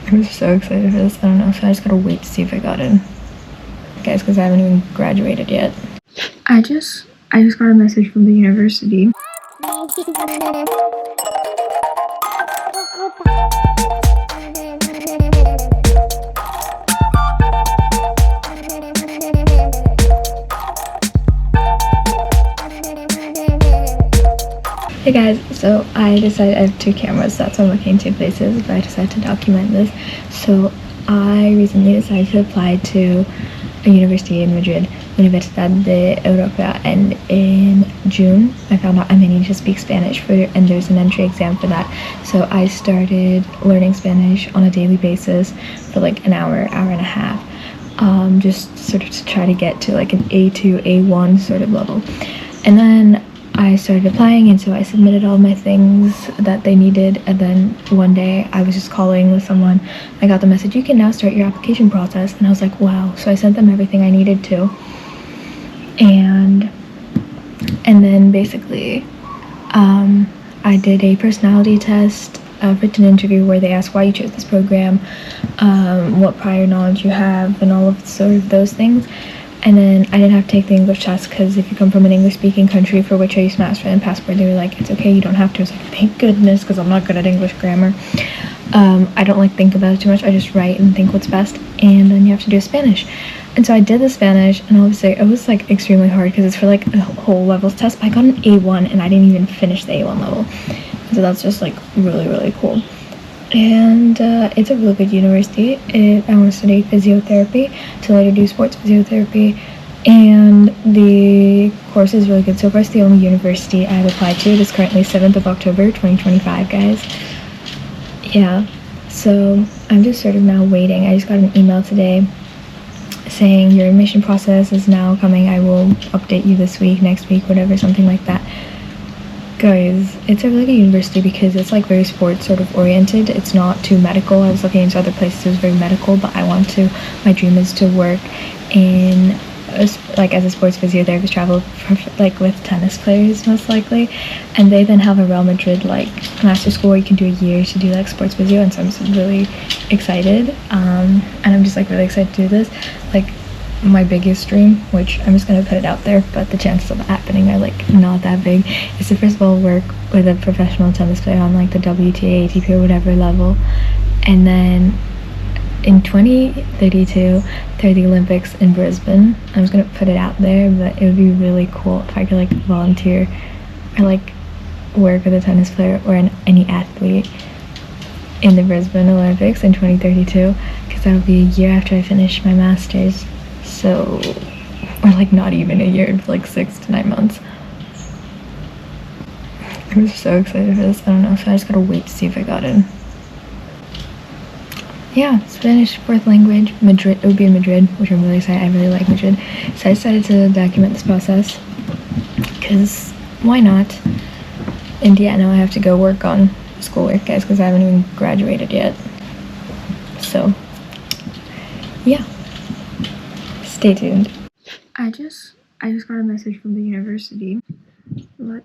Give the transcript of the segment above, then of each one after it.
I'm so excited for this. I don't know, so I just gotta wait to see if I got in. Guys, because I haven't even graduated yet. I just got a message from the university. Hey guys, so I decided I have two cameras, that's why I'm looking in two places, but I decided to document this. So I recently decided to apply to a university in Madrid, Universidad de Europa, and in June I found out I may need to speak Spanish and there's an entry exam for that. So I started learning Spanish on a daily basis for like an hour and a half, just sort of to try to get to like an A2, A1 sort of level. And then I started applying, and so I submitted all my things that they needed, and then one day I was just calling with someone. I got the message, you can now start your application process, and I was like, wow. So I sent them everything I needed to, and then basically I did a personality test, a written interview where they ask why you chose this program, what prior knowledge you have, and all of sort of those things. And then I didn't have to take the English test because if you come from an English-speaking country for which I used Master and Passport, they were like, it's okay, you don't have to. I was like, thank goodness, because I'm not good at English grammar. I don't like think about it too much. I just write and think what's best. And then you have to do Spanish. And so I did the Spanish, and obviously it was like extremely hard because it's for like a whole levels test. But I got an A1, and I didn't even finish the A1 level. So that's just like really, really cool. And it's a really good university. I want to study physiotherapy to later do sports physiotherapy, and the course is really good. So far, it's the only university I've applied to. It is currently 7th of October 2025, guys. Yeah, so I'm just sort of now waiting. I just got an email today saying your admission process is now coming. I will update you this week, next week, whatever, something like that. Guys, it's a really good university because it's like very sports sort of oriented. It's not too medical. I was looking into other places, it was very medical, but my dream is to work in like as a sports physiotherapist, travel like with tennis players most likely, and they then have a Real Madrid like master school where you can do a year to do like sports physio, and so I'm just really excited, and I'm just like really excited to do this. Like my biggest dream, which I'm just gonna put it out there, but the chances of it happening are like not that big, is to first of all work with a professional tennis player on like the WTA, ATP, or whatever level, and then in 2032 there are the Olympics in Brisbane. I'm just gonna put it out there, but it would be really cool if I could like volunteer or like work with a tennis player or any athlete in the Brisbane Olympics in 2032, because that would be a year after I finish my master's. So, or like not even a year, like 6 to 9 months. I'm so excited for this. I don't know, so I just gotta wait to see if I got in. Yeah, Spanish, fourth language, Madrid. It would be in Madrid, which I'm really excited. I really like Madrid. So I decided to document this process because why not? And yeah, now I have to go work on schoolwork, guys, because I haven't even graduated yet. So, yeah. Stay tuned. I just got a message from the university. I'm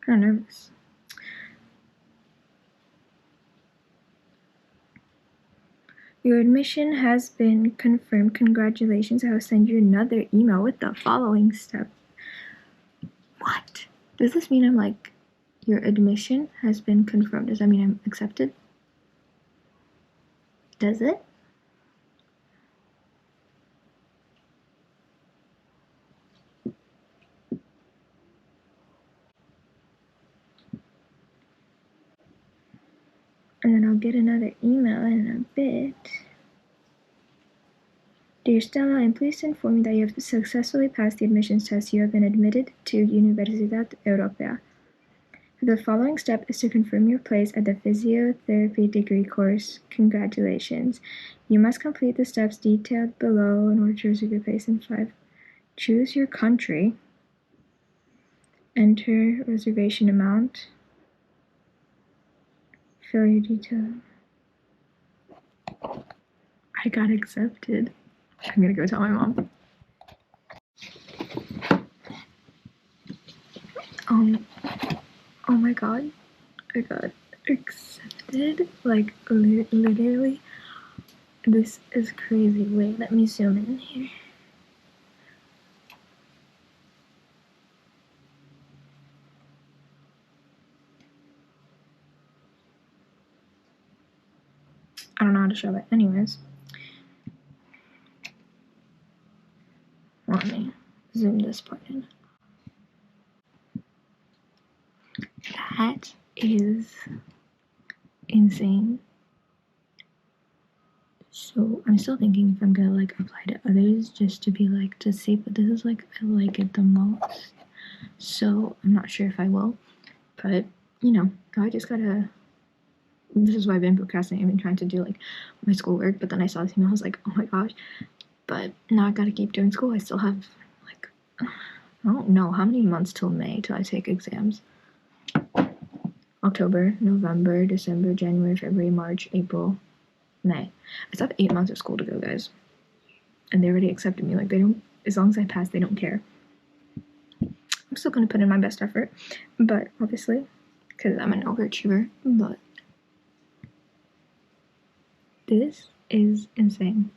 kind of nervous. Your admission has been confirmed. Congratulations. I will send you another email with the following step. What? Does this mean I'm like, your admission has been confirmed? Does that mean I'm accepted? Does it? And then I'll get another email in a bit. Dear Stella, I'm pleased to inform you that you have successfully passed the admissions test. You have been admitted to Universidad Europea. The following step is to confirm your place at the physiotherapy degree course. Congratulations. You must complete the steps detailed below in order to reserve your place in 5. Choose your country. Enter reservation amount. Fill your details. I got accepted. I'm gonna go tell my mom. Oh my god. I got accepted. Like, literally. This is crazy. Wait, let me zoom in here. I don't know how to show it. Anyways. Let me zoom this part in. That is insane. So I'm still thinking if I'm gonna like apply to others just to be like to see, but this is like I like it the most. So I'm not sure if I will, but you know, I just gotta. This is why I've been procrastinating. I've been trying to do like my schoolwork, but then I saw this email. I was like, oh my gosh! But now I gotta keep doing school. I still have like I don't know how many months till May till I take exams. October, November, December, January, February, March, April, May. I still have 8 months of school to go, guys. And they already accepted me. Like, they don't, as long as I pass, they don't care. I'm still gonna put in my best effort, but obviously, because I'm an overachiever, but this is insane.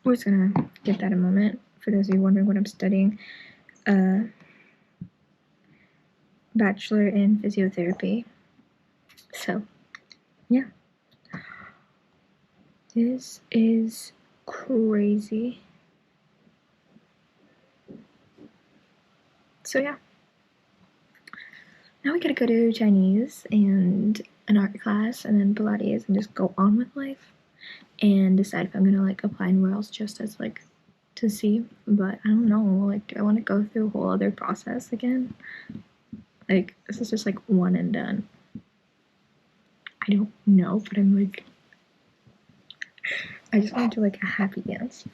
We're just gonna give that a moment. For those of you wondering what I'm studying, bachelor in physiotherapy. So, yeah. This is crazy. So, yeah. Now we gotta go to Chinese and an art class and then Pilates and just go on with life and decide if I'm gonna like apply anywhere else just as like to see. But I don't know, like, do I want to go through a whole other process again? Like, this is just like one and done. I don't know, but I'm like, I just want to do like a happy dance.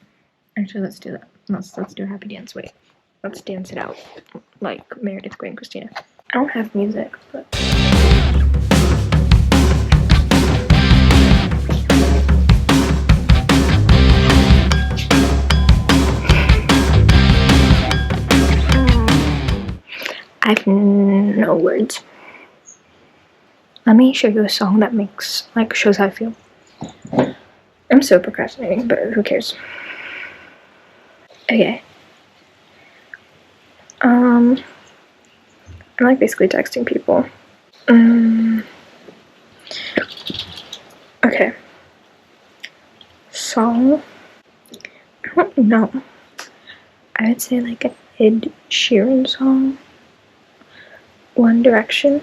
Actually, let's do that. Let's do a happy dance. Wait, let's dance it out like Meredith Grey and Christina. I don't have music, but I have no words. Let me show you a song that makes, like, shows how I feel. I'm so procrastinating, but who cares? Okay. I'm like basically texting people. Okay. Song. I don't know. I would say like an Ed Sheeran song. One Direction.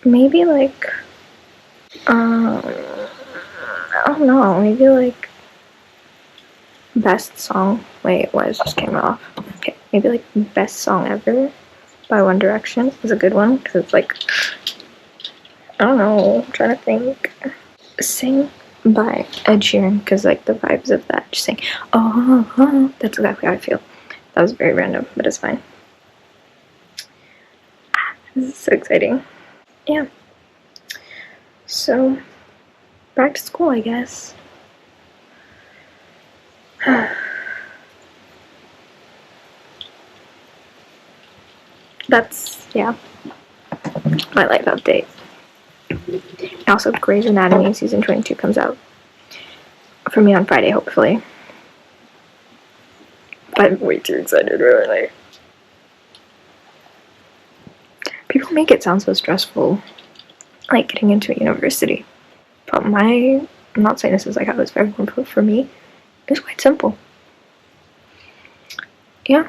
Maybe like, I don't know, maybe like best song. Wait, what just came off? Okay, maybe like best song ever by One Direction is a good one because it's like, I don't know, I'm trying to think. Sing by Ed Sheeran because like the vibes of that, just saying, oh, that's exactly how I feel. That was very random, but it's fine. This is so exciting. Yeah. So, back to school, I guess. That's, yeah, my life update. And also, Grey's Anatomy season 22 comes out for me on Friday, hopefully. I'm way too excited, really. People make it sound so stressful, like getting into a university. But I'm not saying this is like how it's for everyone, but for me, it's quite simple. Yeah.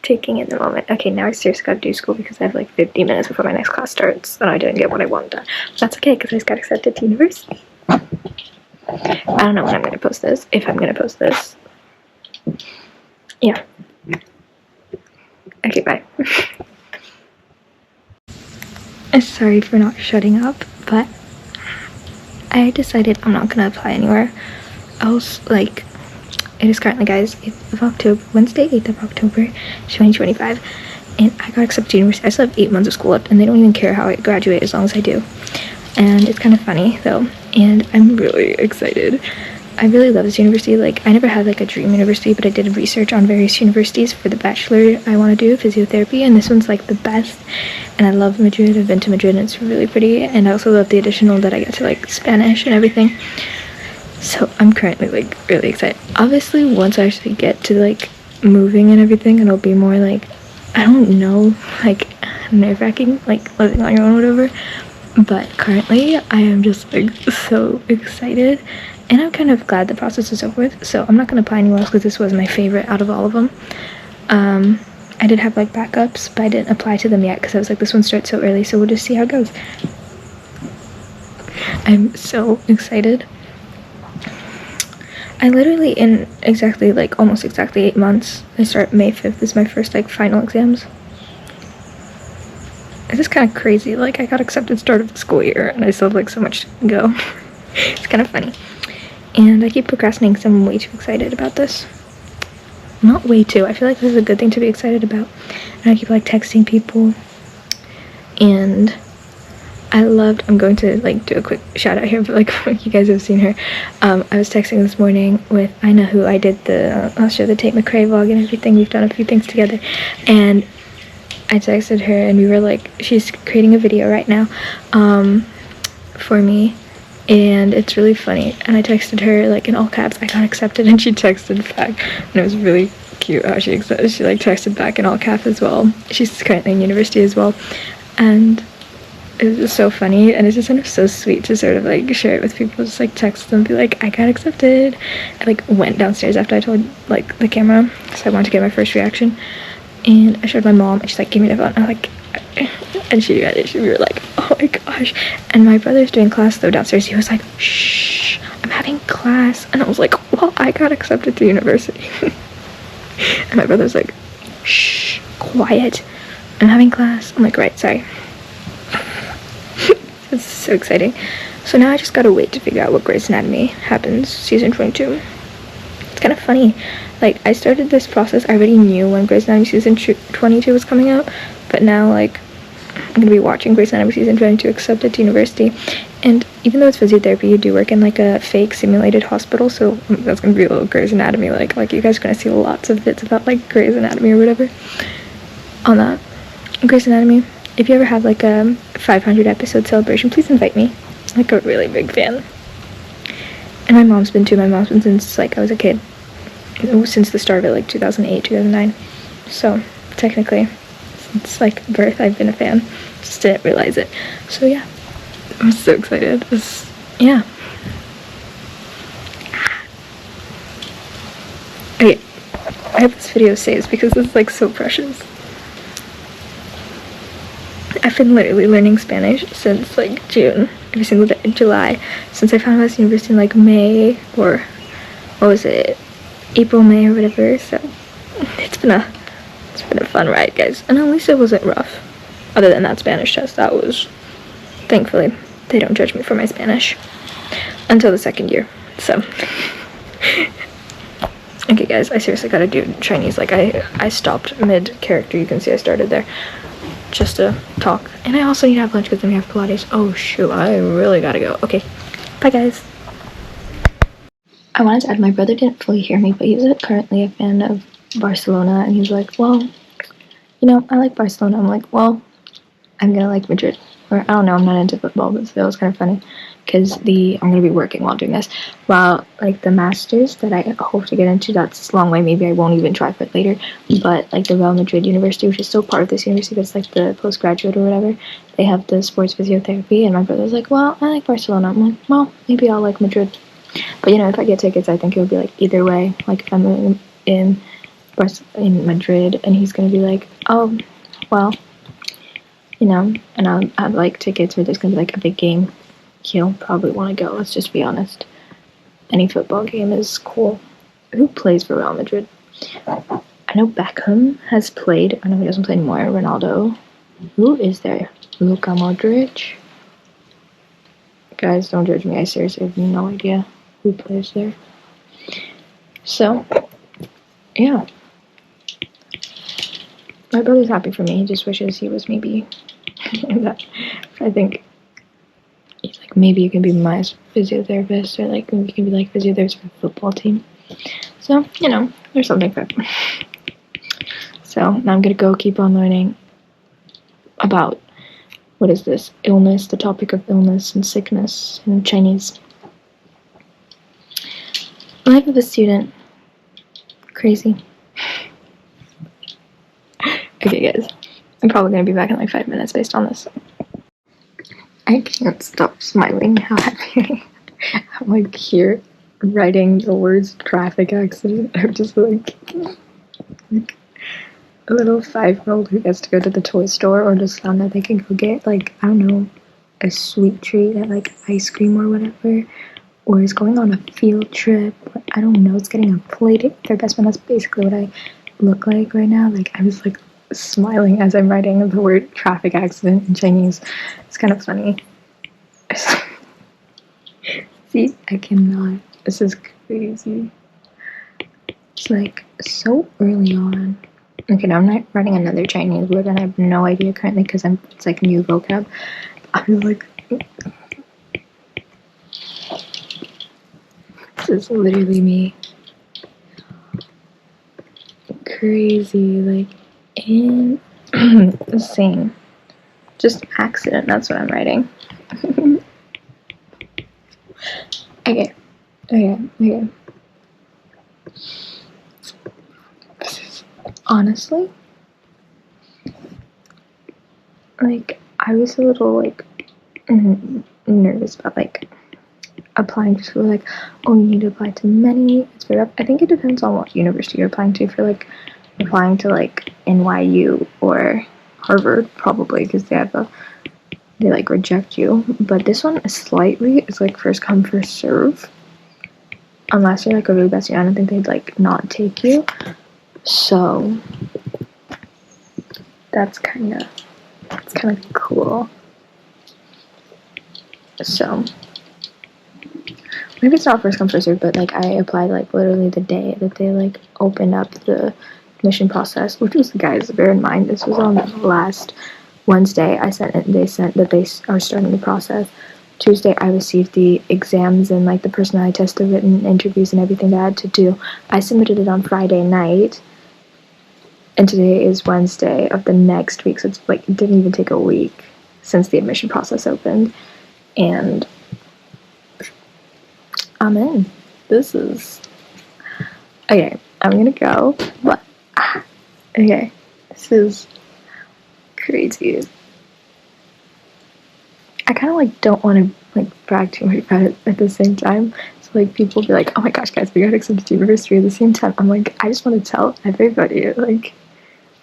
Taking in the moment. Okay, now I seriously gotta do school because I have like 50 minutes before my next class starts and I didn't get what I wanted done. But that's okay because I just got accepted to university. I don't know when I'm gonna post this, if I'm gonna post this. Yeah. Okay, bye. Sorry for not shutting up, but I decided I'm not gonna apply anywhere else. Like, it is currently, guys, 8th of October, Wednesday, 8th of October, 2025, and I got accepted to university. I still have 8 months of school left, and they don't even care how I graduate as long as I do. And it's kind of funny, though, and I'm really excited. I really love this university. Like, I never had like a dream university, but I did research on various universities for the bachelor I want to do, physiotherapy, and this one's like the best. And I love Madrid. I've been to Madrid and it's really pretty, and I also love the additional that I get to like Spanish and everything. So I'm currently like really excited. Obviously, once I actually get to like moving and everything, it'll be more like, I don't know, like nerve-wracking, like living on your own or whatever. But currently I am just like so excited, and I'm kind of glad the process is over with. So I'm not going to apply anywhere else because this was my favorite out of all of them. I did have like backups, but I didn't apply to them yet because I was like, this one starts so early, so we'll just see how it goes. I'm so excited. I literally, in exactly like almost exactly 8 months, I start May 5th is my first like final exams. It's just kind of crazy. Like, I got accepted start of the school year and I still have like so much to go. It's kind of funny. And I keep procrastinating because I'm way too excited about this. Not way too. I feel like this is a good thing to be excited about. And I keep like texting people. And I'm going to like do a quick shout out here, but like you guys have seen her. I was texting this morning with Ina, who I did I'll show the Tate McRae vlog and everything. We've done a few things together. And I texted her and we were like, she's creating a video right now for me, and it's really funny. And I texted her like in all caps, I got accepted, and she texted back, and it was really cute how she like texted back in all caps as well. She's currently in university as well, and it was just so funny, and it's just kind of so sweet to sort of like share it with people, just like text them, be like, I got accepted. I like went downstairs after I told like the camera, so I wanted to get my first reaction. And I showed my mom, and she's like, give me the phone. I'm like, and she read it. We were like, oh my gosh. And my brother's doing class though downstairs. He was like, shh, I'm having class. And I was like, well, I got accepted to university. And my brother's like, shh, quiet, I'm having class. I'm like, right, sorry. It's so exciting. So now I just gotta wait to figure out what Grey's Anatomy happens season 22. It's kind of funny. Like, I started this process, I already knew when Grey's Anatomy season 22 was coming out, but now, like, I'm gonna be watching Grey's Anatomy season 22 accepted to university. And even though it's physiotherapy, you do work in, like, a fake simulated hospital, so that's gonna be a little Grey's Anatomy, like you guys are gonna see lots of bits about, like, Grey's Anatomy or whatever on that. Grey's Anatomy, if you ever have, like, a 500 episode celebration, please invite me. I'm, like, a really big fan. And my mom's been too. My mom's been since, like, I was a kid. Since the start of it, like 2008, 2009. So technically, since like birth, I've been a fan. Just didn't realize it. So yeah, I'm so excited. Yeah. Okay, I hope this video saves because this is like so precious. I've been literally learning Spanish since like June, every single day, July, since I found out I was in university in like May, or what was it? April, May, or whatever. So it's been a fun ride, guys. And at least it wasn't rough. Other than that Spanish test, that was, thankfully, they don't judge me for my Spanish until the second year. So okay, guys, I seriously gotta do Chinese. Like, I stopped mid character. You can see I started there just to talk. And I also need to have lunch because then we have Pilates. Oh shoot, I really gotta go. Okay, bye guys. I wanted to add, my brother didn't fully hear me, but he's currently a fan of Barcelona, and he's like, well, you know, I like Barcelona. I'm like, well, I'm gonna like Madrid. Or, I don't know, I'm not into football, but still, it's kind of funny, because I'm gonna be working while doing this. While, like, the Masters that I hope to get into, that's a long way, maybe I won't even try for it later, but, like, the Real Madrid University, which is still part of this university, but it's, like, the postgraduate or whatever, they have the sports physiotherapy, and my brother's like, well, I like Barcelona. I'm like, well, maybe I'll like Madrid. But, you know, if I get tickets, I think it'll be, like, either way. Like, if I'm in Madrid, and he's gonna be like, oh, well, you know, and I'll have, like, tickets, or there's gonna be, like, a big game, he'll probably want to go, let's just be honest. Any football game is cool. Who plays for Real Madrid? I know Beckham has played. I know he doesn't play anymore. Ronaldo. Who is there? Luka Modric? Guys, don't judge me. I seriously have no idea who plays there. So, yeah. My brother's happy for me. He just wishes he was maybe that. I think he's like maybe you can be my physiotherapist, or like maybe you can be like physiotherapist for a football team. So, you know, there's something for everyone. So now I'm gonna go keep on learning about, what is this? Illness, the topic of illness and sickness in Chinese. Life of a student. Crazy. Okay, guys. I'm probably gonna be back in like 5 minutes based on this. I can't stop smiling how happy I'm like here writing the words traffic accident. I'm just like a little 5-year-old who gets to go to the toy store or just found that they can go get, like, I don't know, a sweet treat at like ice cream or whatever, or is going on a field trip, or I don't know, it's getting a play date with their best friend. That's basically what I look like right now. Like, I'm just like smiling as I'm writing the word traffic accident in Chinese. It's kind of funny. See, I cannot. This is crazy. It's like so early on. Okay, now I'm not writing another Chinese word, and I have no idea currently because it's like new vocab. I'm like, this is literally me. Crazy, like, insane. Just accident, that's what I'm writing. Okay. Honestly, like, I was a little, like, nervous about, like, applying to school. Like, oh, you need to apply to many. I think it depends on what university you're applying to. For, like, applying to, like, NYU or Harvard, probably, because they like, reject you. But this one is like, first come, first serve. Unless you're, like, a really best student, I don't think they'd, like, not take you. So that's kind of cool. So maybe it's not first come first serve, but like I applied like literally the day that they like opened up the admission process, which was, guys, bear in mind, this was on the last Wednesday. They sent that they are starting the process. Tuesday I received the exams and like the personality test, the written interviews and everything that I had to do. I submitted it on Friday night. And today is Wednesday of the next week, so it's like, it didn't even take a week since the admission process opened. And I'm in. This is... Okay, I'm gonna go, but... Okay, this is crazy. I kind of like don't want to like brag too much about it at the same time. So like people be like, oh my gosh, guys, we got accepted to university at the same time. I'm like, I just want to tell everybody, like,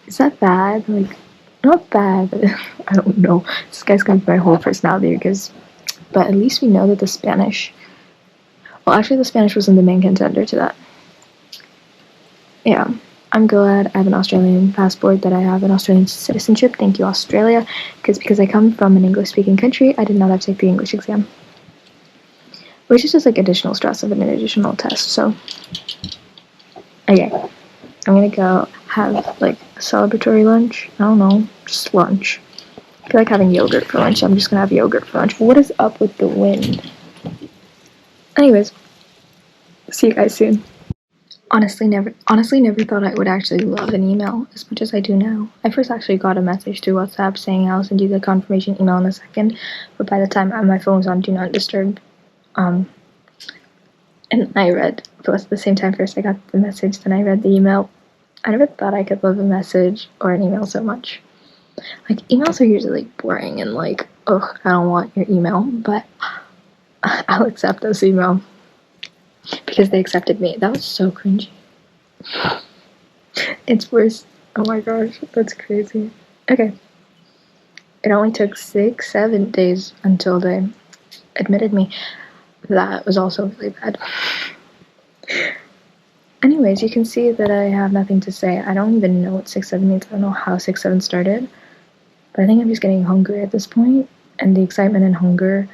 is that bad? Like, not bad, but I don't know. This guy's gonna be my whole personality but at least we know that the Spanish... Well, actually, the Spanish was in the main contender to that. Yeah, I'm glad I have an Australian passport, that I have an Australian citizenship. Thank you, Australia. Because I come from an English-speaking country, I did not have to take the English exam. Which is just like additional stress of an additional test, so... Okay, I'm gonna go have like a celebratory lunch. I don't know, just lunch. I feel like having yogurt for lunch, so I'm just gonna have yogurt for lunch. What is up with the wind? Anyways, see you guys soon. Honestly, never thought I would actually love an email as much as I do now. I first actually got a message through WhatsApp saying I'll send you the confirmation email in a second, but by the time my phone was on Do Not Disturb, and I read, both at the same time. First I got the message, then I read the email. I never thought I could love a message or an email so much. Like, emails are usually boring and like, ugh, I don't want your email, but I'll accept this email because they accepted me. That was so cringy. It's worse. Oh my gosh, that's crazy. Okay. It only took 6-7 days until they admitted me. That was also really bad. Anyways, you can see that I have nothing to say. I don't even know what 6-7 means. I don't know how 6-7 started. But I think I'm just getting hungry at this point, and the excitement and hunger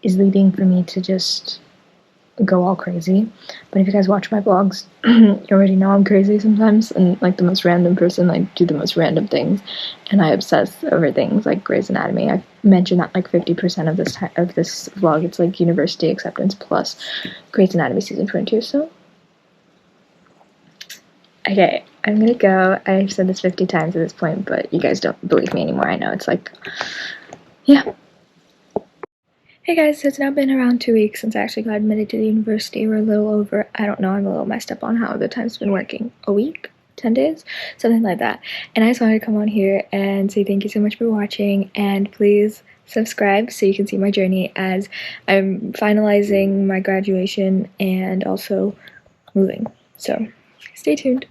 is leading for me to just go all crazy. But if you guys watch my vlogs, you already know I'm crazy sometimes, and like the most random person. I do the most random things, and I obsess over things like Grey's Anatomy. mention that like 50% of this vlog, it's like university acceptance plus Grey's Anatomy season 22. So okay, I'm gonna go. I've said this 50 times at this point, but you guys don't believe me anymore. I know, it's like, yeah. Hey guys, so it's now been around 2 weeks since I actually got admitted to the university. We're a little over, I don't know, I'm a little messed up on how the time's been working. A week? 10 days? Something like that. And I just wanted to come on here and say thank you so much for watching, and please subscribe so you can see my journey as I'm finalizing my graduation and also moving. So stay tuned.